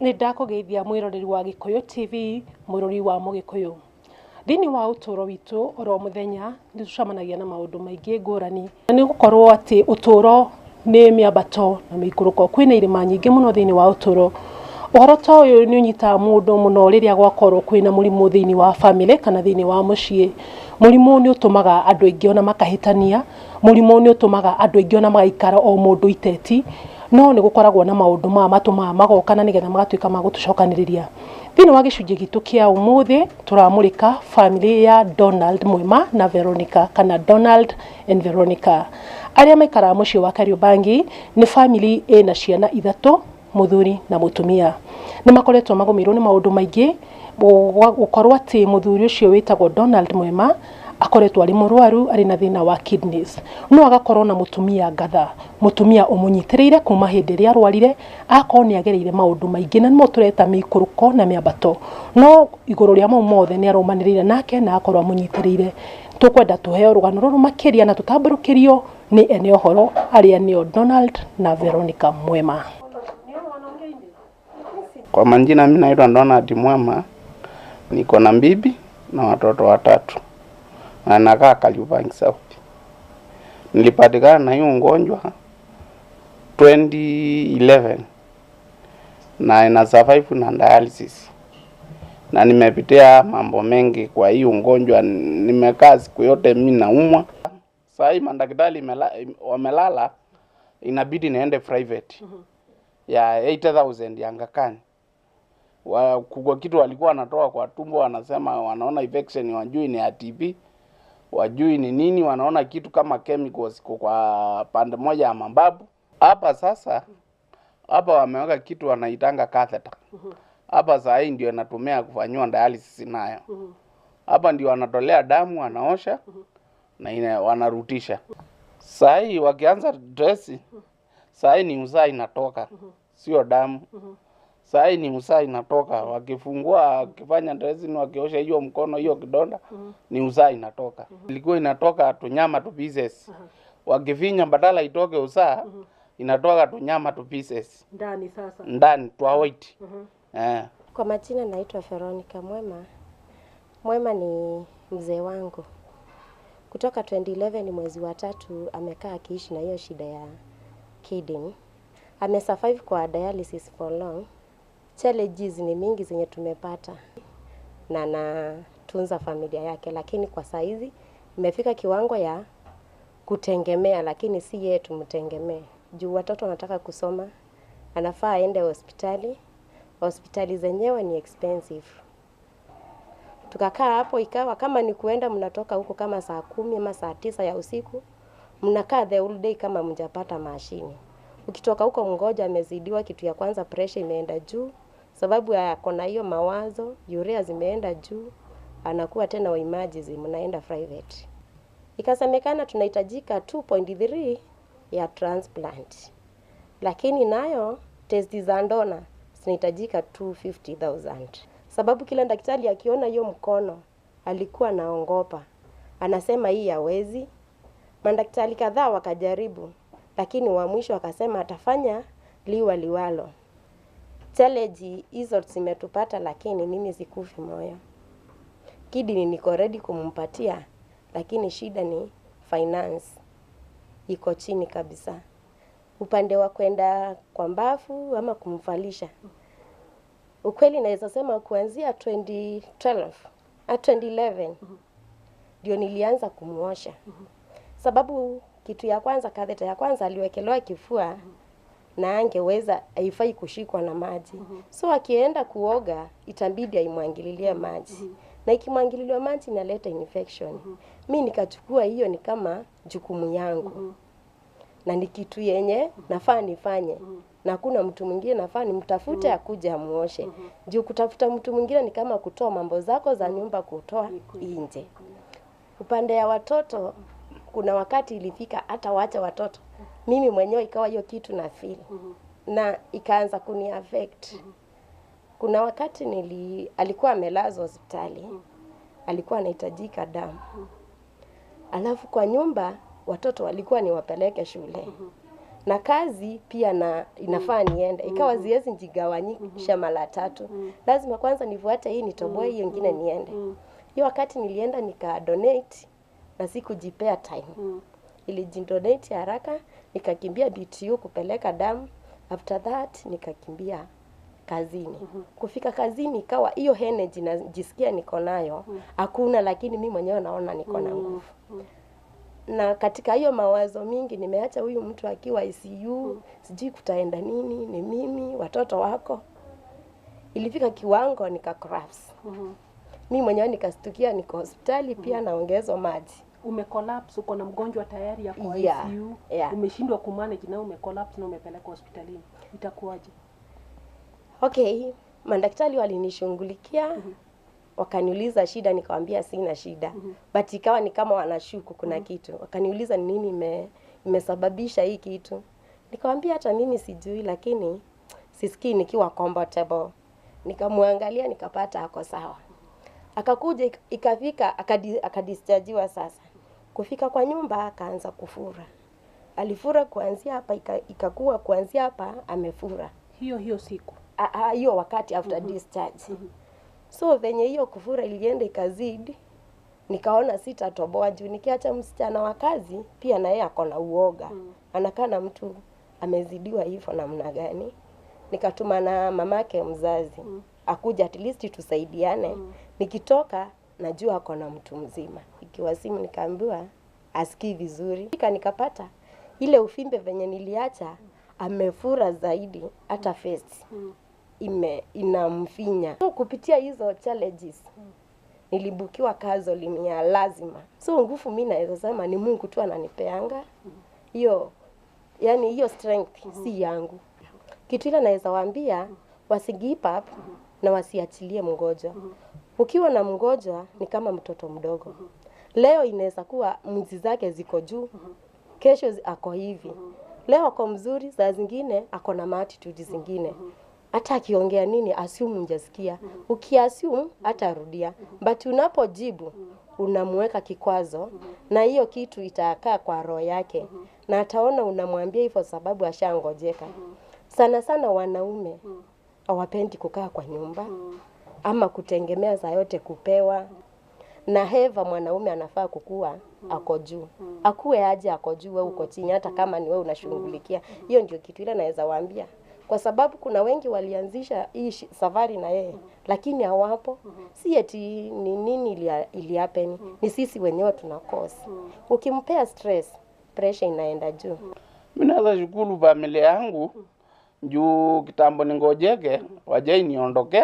Nĩ ndakũgeithia mwĩroreri wa Gĩkũyũ TV, mwĩroreri wa Mũgĩkũyũ. Thĩinĩ wa ũtũũro witũ oro mũthenya nĩ tũcemanagia na maũndũ maingĩ ngũrani. Nĩ gũkorwo atĩ ũtũũro nĩ mĩambato na mĩikũrũko, kwĩna irĩma nyingĩ mũno thĩinĩ wa ũtũũro. Ũhoro ta ũyũ nĩ ũnyitaga mũndũ mũno rĩrĩa gwakorwo kwĩna mũrimũ thĩinĩ wa family kana thĩinĩ wa mũciĩ. Mũrimũ nĩ ũtũmaga andũ aingĩ ona makahĩtania, mũrimũ nĩ ũtũmaga andũ aingĩ ona magaikara o mũndũ iteti. No nĩ gũkoragwo na maũndũ matũmaga magoka na nĩgetha magatuĩka ma gũtũcokanĩrĩria. Thĩinĩ wa gĩcunjĩ gitũ kĩa ũmũthĩ tũramũrĩka family ya Donald Mwema na Veronica kana Donald and Veronica. Arĩa maikaraga mũciĩ wa Kariobabgi nĩ family ĩna ciana ithatũ, mũthuri na mũtumia. Nĩ makoretwo magũmĩirwo nĩ maũndũ maingĩ, gũkorwo atĩ mũthuri ũcio wĩtagwo Donald Mwema akoretwo arĩ mũrwaru, arĩ na thĩna wa kidneys. No agakorwo na mũtumia ngatha, mũtumia ũmũnyitĩrĩire kuma hĩndĩ ĩrĩa arwarire, akorwo nĩ agereire maũndũ maingĩ na nĩmo tũreta mĩikũrũko na mĩambato. No igũrũ rĩa mau mothe nĩ arũmanĩrĩire nake na akorwo amũnyitĩrĩire. Tũkwenda tũheo rũgano rũrũ makĩria na tũtambũrũkĩrio nĩ ene ũhoro arĩa nĩo Donald na Veronica Mwema. Kwa majina mimi naitwa Donald Mwema, niko na bibi na watoto watatu. Na nakaa Kariobabgi South. Nilipatikana na hiyo ugonjwa 2011 na ina survive na dialysis. Na nimepitia mambo mengi kwa hiyo ugonjwa, nimekaa siku yote mimi naumwa. Sasa hivi madaktari wamelala, inabidi niende private ya 80,000 ya Ngakani. Kwa kitu walikuwa wanatoa kwa tumbo, wanasema wanaona infection, wajui ni TB, wajui ni nini, wanaona kitu kama chemicals kwa pande moja ya mababu. Hapa sasa, hapa wameweka kitu wanaitanga catheter. Hapa saa hii ndio natumia kufanywa dialysis nayo. Hapa ndio wanatolea damu, wanaosha na wanarutisha. Saa hii wakianza dress, saa hii ni usaa inatoka, sio damu. Saa hii ni usaa inatoka, wakifungua, wakifanya dressing, wakiosha hiyo mkono, hiyo kidonda, ni usaa inatoka. Ilikuwa inatoka tunyama tu pieces. Wakifinya badala itoke usaa, inatoka tunyama tu pieces. Ndani sasa. Ndani, twaoiti. Kwa majina naitwa Veronica Mwema. Mwema ni mzee wangu. Kutoka 2011 mwezi wa 3 amekaa akiishi na hiyo shida ya kidney. Amesurvive kwa dialysis for long. Challenges ni mingi zenye tumepata na tunza familia yake, lakini kwa saizi imefika kiwango ya kutegemea, lakini si yeye tumtegemee. Juu watoto wanataka kusoma, anafaa aende hospitali. Hospitali zenyewe ni expensive. Tukakaa hapo, ikawa kama ni kuenda mnatoka huko kama saa 10 ama saa 9 ya usiku, mnakaa the whole day kama mjapata mashini. Ukitoka huko mgoja amezidiwa, kitu ya kwanza pressure imeenda juu, sababu akona hiyo mawazo, urea zimeenda juu, anakuwa tena wa emergency, mnaenda private. Ikasemekana tunahitajika 2.3 ya transplant. Lakini nayo testi za ndona zinahitajika 250,000. Sababu kila daktari akiona hiyo mkono alikuwa naongopa. Anasema hii hawezi. Madaktari kadhaa wakajaribu, lakini wa mwisho akasema atafanya liwalo. Challenge hizo zimetupata, lakini mimi sikufi moyo. Kidney niko ready kumpatia, lakini shida ni finance. Iko chini kabisa. Upande wa kwenda kwa mbafu ama kumfalisha. Ukweli naweza sema kuanzia 2011 ndio nilianza kumuosha. Sababu kitu ya kwanza, catheter ya kwanza aliwekelewa kifua na angeweza haifai kushikwa na maji. So akienda kuoga itabidi aimwangililie maji. Na ikimwangililia maji inaleta infection. Mimi nikachukua hiyo ni kama jukumu yangu. Na ni kitu yenye nafaa nifanye. Na hakuna mtu mwingine nafaa nimtafute akuje amuoshe. Juu kutafuta mtu mwingine ni kama kutoa mambo zako za nyumba kutoa nje. Upande ya watoto kuna wakati ilifika hata waacha watoto. Mimi mwenyewe ikawa hiyo kitu na feel. Na ikaanza kuni affect. Kuna wakati alikuwa amelazwa hospitali. Alikuwa anahitajika damu. Alafu kwa nyumba watoto walikuwa niwapeleke shule. na kazi pia na inafaa niende. Ikawa ziwezi njigawanyisha mara 3. Lazima kwanza nifuate hii nitoboe hiyo nyingine niende. Hiyo wakati nilienda nika donate na sikujipea time. Ilijidonate haraka, nikakimbia BTU kupeleka damu. After that nikakimbia kazini. Kufika kazini ikawa hiyo energy najisikia niko nayo hakuna, lakini mimi mwenyewe naona niko na nguvu. Na katika hiyo mawazo mingi nimeacha huyu mtu akiwa ICU, sijui kutaenda nini, ni mimi, watoto wako. Ilifika kiwango nika collapse. Mimi mwenyewe nikastukia niko hospitali pia naongezwa maji. Umecollapse, uko na mgonjwa tayari ya kwa ICU. Umeshindwa kumanage na umecollapse na umepeleka hospitalini. Itakuwaje? Okay, madaktari walinishughulikia. Wakaniuliza shida, nikamwambia sina shida. But ikawa ni kama wanashuku kuna kitu. Wakaniuliza ni nini imesababisha hii kitu. Nikamwambia hata mimi sijui, lakini sisikii nikiwa comfortable. Nikamwangalia nikapata ako sawa. Akakuja ikafika akadischargiwa sasa. Kufika kwa nyumba akaanza kufura. Alifura kuanzia hapa ikakuwa kuanzia hapa amefura. Hiyo siku. Hiyo wakati after discharge. So venye hiyo kufura ilienda ikazidi, nikaona sitatoboa juu nikiacha msichana wa kazi pia na yeye ako na uoga. Anakaa na mtu amezidiwa hivyo namna gani? Nikatuma na mamake mzazi. Akuja at least tusaidiane. Nikitoka najua ako na mtu mzima. Ikiwa simu nikaambiwa asikii vizuri. Nikapata ile ufimbe venye niliacha amefura zaidi hata face. Inamfinya. So kupitia hizo challenges nilibukiwa kazo limia lazima. So nguvu mimi naweza sema ni Mungu tu ananipeanga. Hiyo yani hiyo strength si yangu. Kitu ile naweza waambia wasigive up na wasiachilie mgonjwa. Ukiwa na mgonjwa ni kama mtoto mdogo. Leo inaweza kuwa mzi zake ziko juu, kesho ako hivi. Leo ako mzuri, saa zingine ako na attitude zingine. Hata akiongea nini assume mjasikia. Ukiassume hatarudia. But unapojibu unamweka kikwazo na hiyo kitu itakaa kwa roho yake. Na ataona unamwambia hivyo sababu ashangojeka. Sana sana wanaume hawapendi kukaa kwa nyumba ama kutegemea saa yote kupewa. Na heva mwanaume anafaa kukua ako juu. Akuwe aje ako juu wewe uko chini hata kama ni wewe unashughulikia. Hiyo ndio kitu ile naweza waambia. Kwa sababu kuna wengi walianzisha hii safari na yeye lakini hawapo. Si eti ni nini ili happen. Ni sisi wenyewe tunakosa. Ukimpea stress, pressure inaenda juu. Mimi naweza shukuru familia yangu juu kitambo ningojeke waje niondoke.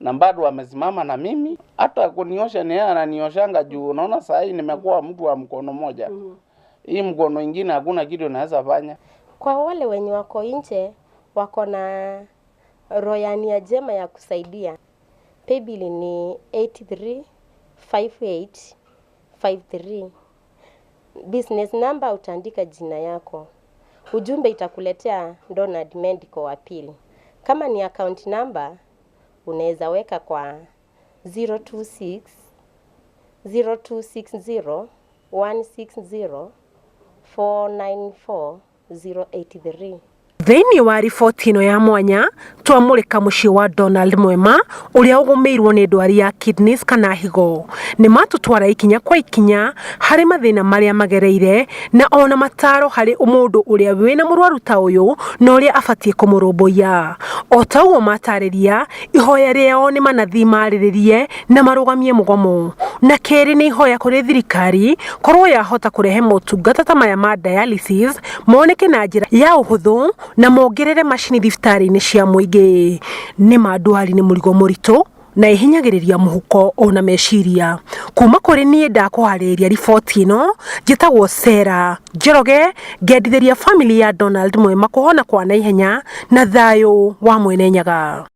Na bado wamesimama na mimi. Hata kuniosha ni yeye ananioshanga juu unaona saa hii nimekuwa mtu wa mkono moja. Hii mkono mwingine hakuna kitu naweza fanya. Kwa wale wenye wako nje wako na royania jema ya kusaidia. Paybill ni 835853. Business number utaandika jina yako. Ujumbe itakuletea Donald Medical Appeal. Kama ni account number unaweza weka kwa 026 0260 160 494 083. Thĩinĩ wa riboti ĩno ya mwanya twamũrĩka mũciĩ wa Donald Mwema ũrĩa ũgũmĩirwo nĩ ndwari ya kidneys kana higo. Nĩ matũtwara ikinya kwa ikinya harĩ mathĩna marĩa magereire na ona mataro harĩ mũndũ ũrĩa wĩna mũrwaru ta ũyũ na ũrĩa abatie kũmũrũmbũiya. O ta ũguo matarĩria ihoya rĩao nĩ manathi marĩrĩrie na marũgamie mũgomo. Na kerĩ nĩ ihoya kũrĩ thirikari korwo yahota kũrehe motungata ta maya ma dialysis moneke na njĩra ya ũhũthũ na mongerere macini thibitarĩ-inĩ cia mũingĩ. Nĩ mandwari nĩ mũrigo mũritũ na ihinyagĩrĩria mũhuko ona meciria. Kuma kũrĩ niĩ ndakũharĩrĩria riboti ĩno njĩtagwo Sarah Njoroge, ngendithĩria family ya Donald Mwema kũhona kwa naihenya na thayũ wa Mwene Nyaga.